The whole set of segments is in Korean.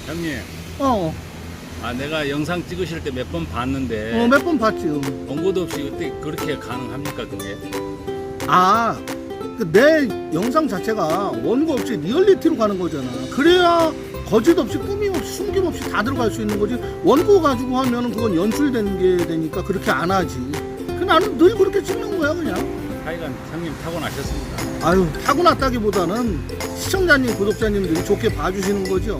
형님, 어, 내가 영상 찍으실 때 몇 번 봤는데 몇 번 봤지. 원고도 없이 어떻게 그렇게 가능합니까, 그게? 아, 내 영상 자체가 원고 없이 리얼리티로 가는 거잖아. 그래야 거짓 없이 꾸밈 없이 숨김 없이 다 들어갈 수 있는 거지. 원고 가지고 하면은 그건 연출된 게 되니까 그렇게 안 하지. 그 나는 늘 그렇게 찍는 거야 그냥. 하여간 형님 타고나셨습니다. 아유, 타고났다기보다는 시청자님, 구독자님들이 좋게 봐주시는 거죠.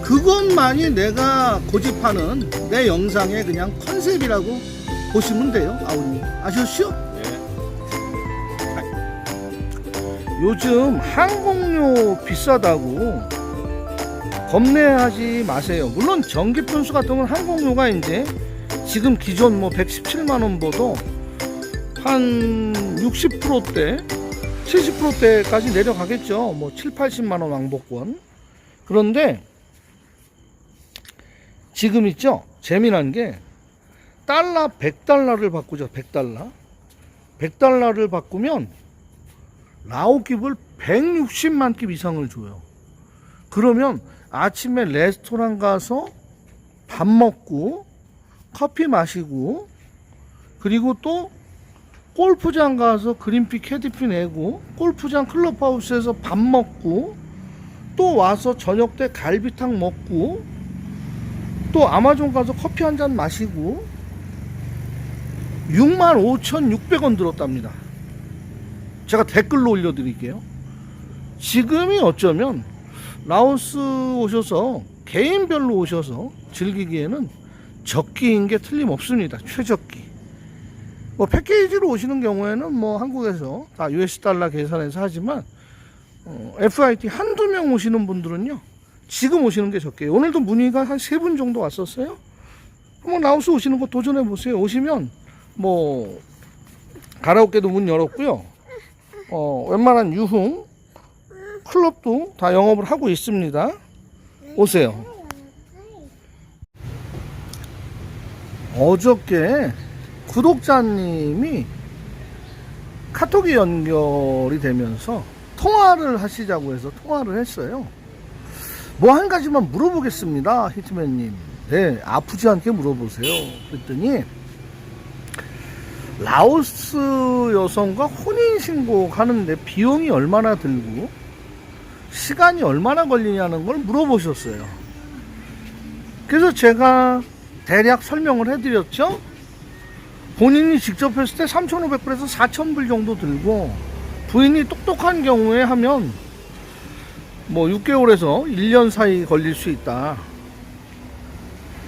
그것만이 내가 고집하는 내 영상의 그냥 컨셉이라고 보시면 돼요, 아우님. 아셨죠? 네. 요즘 항공료 비싸다고 겁내하지 마세요. 물론 전기편수 같은 건 항공료가 이제 지금 기존 뭐 117만원 보도 한 60%대, 70%대까지 내려가겠죠. 뭐 7, 80만원 왕복권. 그런데 지금 있죠? 재미난 게 달러 100달러를 바꾸죠. 100달러. 100달러를 바꾸면 라오깁을 160만 깁 이상을 줘요. 그러면 아침에 레스토랑 가서 밥 먹고 커피 마시고 그리고 또 골프장 가서 그린피 캐디피 내고 골프장 클럽하우스에서 밥 먹고 또 와서 저녁 때 갈비탕 먹고 또 아마존 가서 커피 한 잔 마시고 65,600원 들었답니다. 제가 댓글로 올려드릴게요. 지금이 어쩌면 라오스 오셔서 개인별로 오셔서 즐기기에는 적기인 게 틀림없습니다. 최적기. 뭐 패키지로 오시는 경우에는 뭐 한국에서 다 US 달러 계산해서 하지만 FIT 한두 명 오시는 분들은요 지금 오시는 게 적게요. 오늘도 문의가 한 3분 정도 왔었어요. 한번 라오스 오시는 거 도전해 보세요. 오시면 뭐 가라오케도 문 열었고요. 웬만한 유흥 클럽도 다 영업을 하고 있습니다. 오세요. 어저께 구독자님이 카톡이 연결이 되면서 통화를 하시자고 해서 통화를 했어요. 뭐 한 가지만 물어보겠습니다, 히트맨님. 네, 아프지 않게 물어보세요. 그랬더니 라오스 여성과 혼인신고 하는데 비용이 얼마나 들고 시간이 얼마나 걸리냐는 걸 물어보셨어요. 그래서 제가 대략 설명을 해드렸죠. 본인이 직접 했을 때 3,500불에서 4,000불 정도 들고 부인이 똑똑한 경우에 하면 뭐 6개월에서 1년 사이 걸릴 수 있다.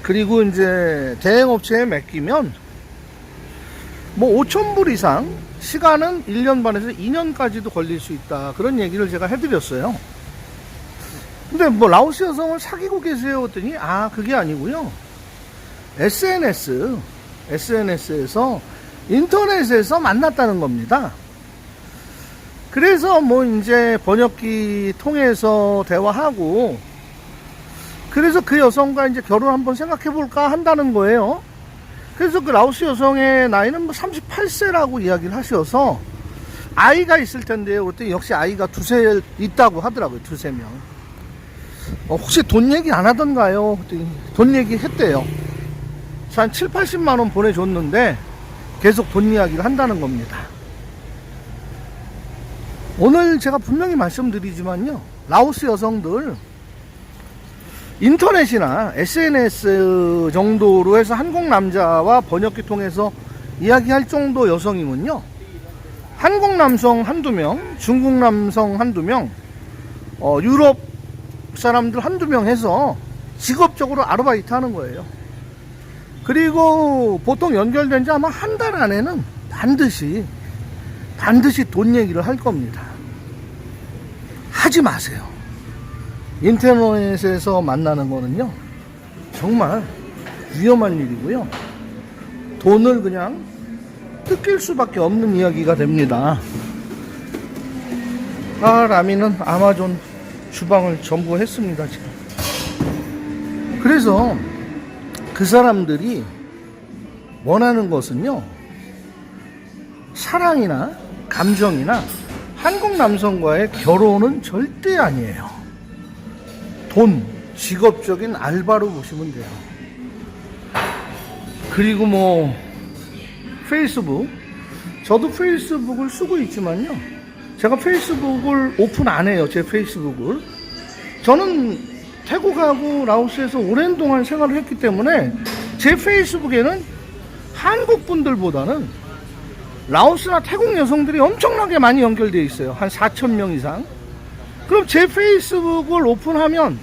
그리고 이제 대행업체에 맡기면 뭐 5,000불 이상 시간은 1년 반에서 2년까지도 걸릴 수 있다. 그런 얘기를 제가 해드렸어요. 근데 뭐 라오스 여성을 사귀고 계세요 했더니 그게 아니고요. SNS에서 인터넷에서 만났다는 겁니다. 그래서 뭐 이제 번역기 통해서 대화하고 그래서 그 여성과 이제 결혼 한번 생각해 볼까 한다는 거예요. 그래서 그 라오스 여성의 나이는 뭐 38세라고 이야기를 하셔서 아이가 있을 텐데요. 그때 역시 아이가 두세 있다고 하더라고요. 두세 명. 혹시 돈 얘기 안 하던가요? 돈 얘기 했대요. 한 7, 80만원 보내줬는데 계속 돈 이야기를 한다는 겁니다. 오늘 제가 분명히 말씀드리지만요. 라오스 여성들 인터넷이나 SNS 정도로 해서 한국 남자와 번역기 통해서 이야기할 정도 여성이면요. 한국 남성 한두 명, 중국 남성 한두 명, 유럽 사람들 한두 명 해서 직업적으로 아르바이트 하는 거예요. 그리고 보통 연결된 지 아마 한 달 안에는 반드시 돈 얘기를 할 겁니다. 하지 마세요. 인터넷에서 만나는 거는요 정말 위험한 일이고요. 돈을 그냥 뜯길 수밖에 없는 이야기가 됩니다. 라미는 아마존 주방을 전부 했습니다 지금. 그래서 그 사람들이 원하는 것은요 사랑이나 감정이나 한국 남성과의 결혼은 절대 아니에요. 돈, 직업적인 알바로 보시면 돼요. 그리고 뭐 페이스북, 저도 페이스북을 쓰고 있지만요, 제가 페이스북을 오픈 안 해요. 제 페이스북을. 저는 태국하고 라오스에서 오랜 동안 생활을 했기 때문에 제 페이스북에는 한국 분들보다는 라오스나 태국 여성들이 엄청나게 많이 연결되어 있어요. 한 4,000명 이상. 그럼 제 페이스북을 오픈하면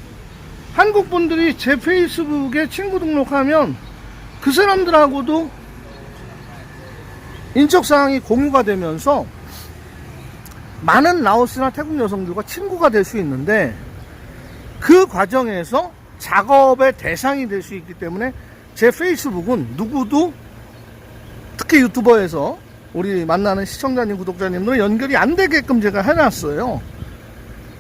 한국 분들이 제 페이스북에 친구 등록하면 그 사람들하고도 인적사항이 공유가 되면서 많은 라오스나 태국 여성들과 친구가 될 수 있는데, 그 과정에서 작업의 대상이 될 수 있기 때문에 제 페이스북은 누구도, 특히 유튜버에서 우리 만나는 시청자님, 구독자님들은 연결이 안 되게끔 제가 해놨어요.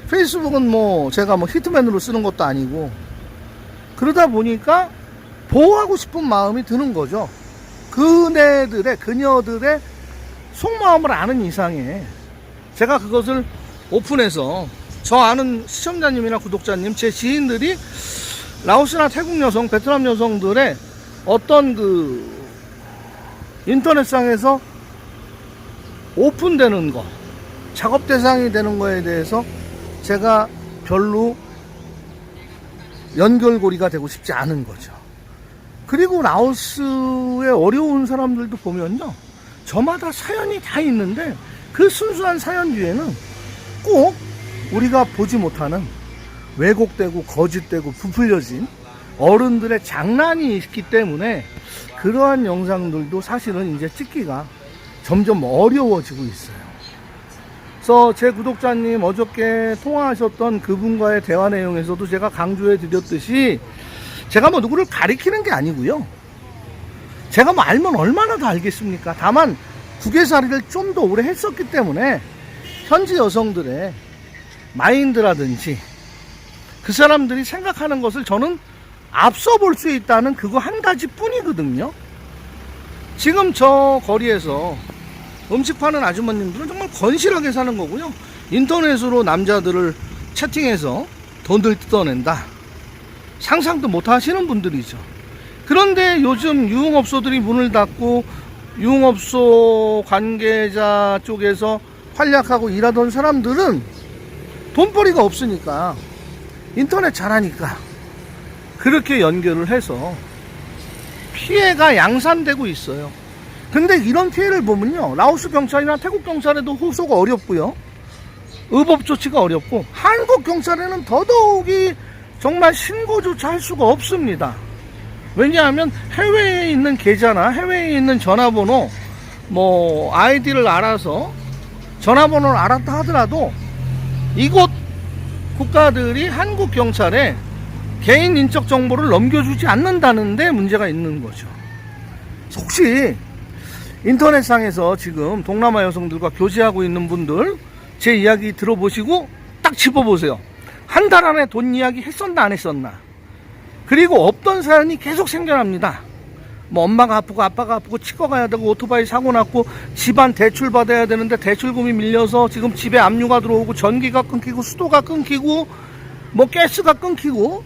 페이스북은 뭐 제가 뭐 히트맨으로 쓰는 것도 아니고, 그러다 보니까 보호하고 싶은 마음이 드는 거죠. 그녀들의 속마음을 아는 이상에 제가 그것을 오픈해서 저 아는 시청자님이나 구독자님, 제 지인들이 라오스나 태국 여성, 베트남 여성들의 어떤 그 인터넷상에서 오픈되는 거, 작업 대상이 되는 거에 대해서 제가 별로 연결고리가 되고 싶지 않은 거죠. 그리고 라오스의 어려운 사람들도 보면요, 저마다 사연이 다 있는데 그 순수한 사연 뒤에는 꼭 우리가 보지 못하는 왜곡되고 거짓되고 부풀려진 어른들의 장난이 있기 때문에 그러한 영상들도 사실은 이제 찍기가 점점 어려워지고 있어요. 그래서 제 구독자님 어저께 통화하셨던 그분과의 대화 내용에서도 제가 강조해 드렸듯이, 제가 뭐 누구를 가리키는 게 아니고요, 제가 뭐 알면 얼마나 더 알겠습니까? 다만 국외살이를 좀 더 오래 했었기 때문에 현지 여성들의 마인드라든지 그 사람들이 생각하는 것을 저는 앞서 볼 수 있다는 그거 한 가지 뿐이거든요. 지금 저 거리에서 음식 파는 아주머님들은 정말 건실하게 사는 거고요, 인터넷으로 남자들을 채팅해서 돈을 뜯어낸다, 상상도 못 하시는 분들이죠. 그런데 요즘 유흥업소들이 문을 닫고 유흥업소 관계자 쪽에서 활약하고 일하던 사람들은 돈벌이가 없으니까 인터넷 잘하니까 그렇게 연결을 해서 피해가 양산되고 있어요. 근데 이런 피해를 보면요, 라오스 경찰이나 태국 경찰에도 호소가 어렵고요, 의법 조치가 어렵고, 한국 경찰에는 더더욱이 정말 신고조차 할 수가 없습니다. 왜냐하면 해외에 있는 계좌나 해외에 있는 전화번호, 뭐 아이디를 알아서 전화번호를 알았다 하더라도 이곳 국가들이 한국 경찰에 개인 인적 정보를 넘겨주지 않는다는 데 문제가 있는 거죠. 혹시 인터넷상에서 지금 동남아 여성들과 교제하고 있는 분들 제 이야기 들어보시고 딱 짚어보세요. 한 달 안에 돈 이야기 했었나 안 했었나. 그리고 없던 사연이 계속 생겨납니다. 뭐 엄마가 아프고 아빠가 아프고 치과 가야 되고 오토바이 사고 났고 집안 대출 받아야 되는데 대출금이 밀려서 지금 집에 압류가 들어오고 전기가 끊기고 수도가 끊기고 뭐 가스가 끊기고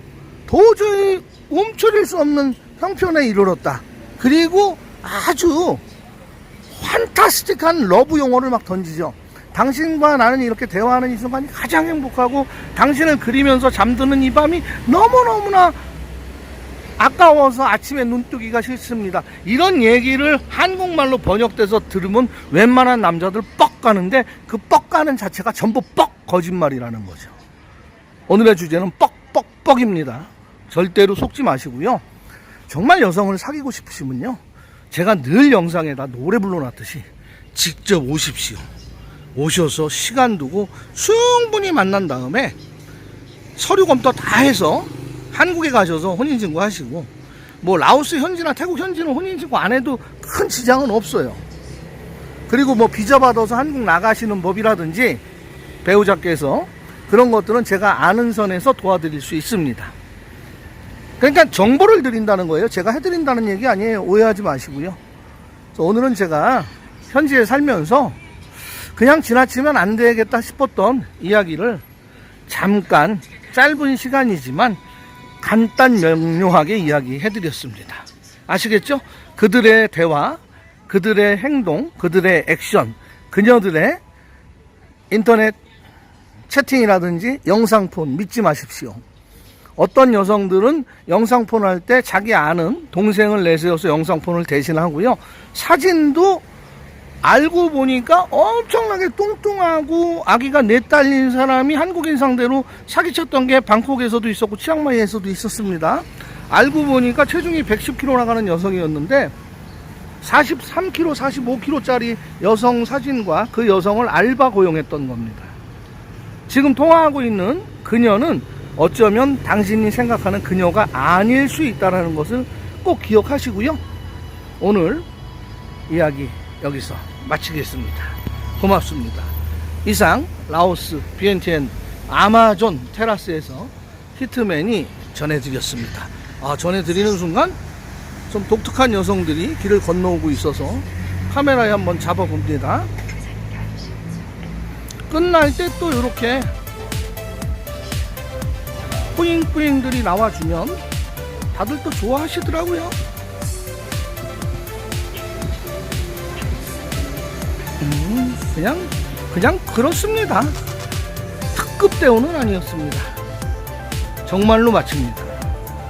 도저히 움츠릴 수 없는 형편에 이르렀다. 그리고 아주 판타스틱한 러브 용어를 막 던지죠. 당신과 나는 이렇게 대화하는 이 순간이 가장 행복하고 당신을 그리면서 잠드는 이 밤이 너무너무나 아까워서 아침에 눈뜨기가 싫습니다. 이런 얘기를 한국말로 번역돼서 들으면 웬만한 남자들 뻑 가는데 그 뻑 가는 자체가 전부 뻑 거짓말이라는 거죠. 오늘의 주제는 뻑뻑뻑입니다. 절대로 속지 마시고요. 정말 여성을 사귀고 싶으시면요, 제가 늘 영상에다 노래 불러놨듯이 직접 오십시오. 오셔서 시간 두고 충분히 만난 다음에 서류 검토 다 해서 한국에 가셔서 혼인신고 하시고, 뭐 라오스 현지나 태국 현지는 혼인신고 안 해도 큰 지장은 없어요. 그리고 뭐 비자 받아서 한국 나가시는 법이라든지 배우자께서 그런 것들은 제가 아는 선에서 도와드릴 수 있습니다. 그러니까 정보를 드린다는 거예요. 제가 해드린다는 얘기 아니에요. 오해하지 마시고요. 그래서 오늘은 제가 현지에 살면서 그냥 지나치면 안 되겠다 싶었던 이야기를 잠깐 짧은 시간이지만 간단 명료하게 이야기해드렸습니다. 아시겠죠? 그들의 대화, 그들의 행동, 그들의 액션, 그녀들의 인터넷 채팅이라든지 영상폰 믿지 마십시오. 어떤 여성들은 영상폰 할 때 자기 아는 동생을 내세워서 영상폰을 대신하고요. 사진도 알고 보니까 엄청나게 뚱뚱하고 아기가 4딸인 사람이 한국인 상대로 사기쳤던 게 방콕에서도 있었고 치앙마이에서도 있었습니다. 알고 보니까 체중이 110kg 나가는 여성이었는데 43kg, 45kg짜리 여성 사진과 그 여성을 알바 고용했던 겁니다. 지금 통화하고 있는 그녀는 어쩌면 당신이 생각하는 그녀가 아닐 수 있다는 것을 꼭 기억하시고요. 오늘 이야기 여기서 마치겠습니다. 고맙습니다. 이상 라오스 비엔티엔 아마존 테라스에서 히트맨이 전해드렸습니다. 전해드리는 순간 좀 독특한 여성들이 길을 건너오고 있어서 카메라에 한번 잡아봅니다. 끝날 때 또 이렇게 뿌잉뿌잉들이 나와주면 다들 또 좋아하시더라고요. 그냥 그렇습니다. 특급 대우는 아니었습니다. 정말로 마칩니다.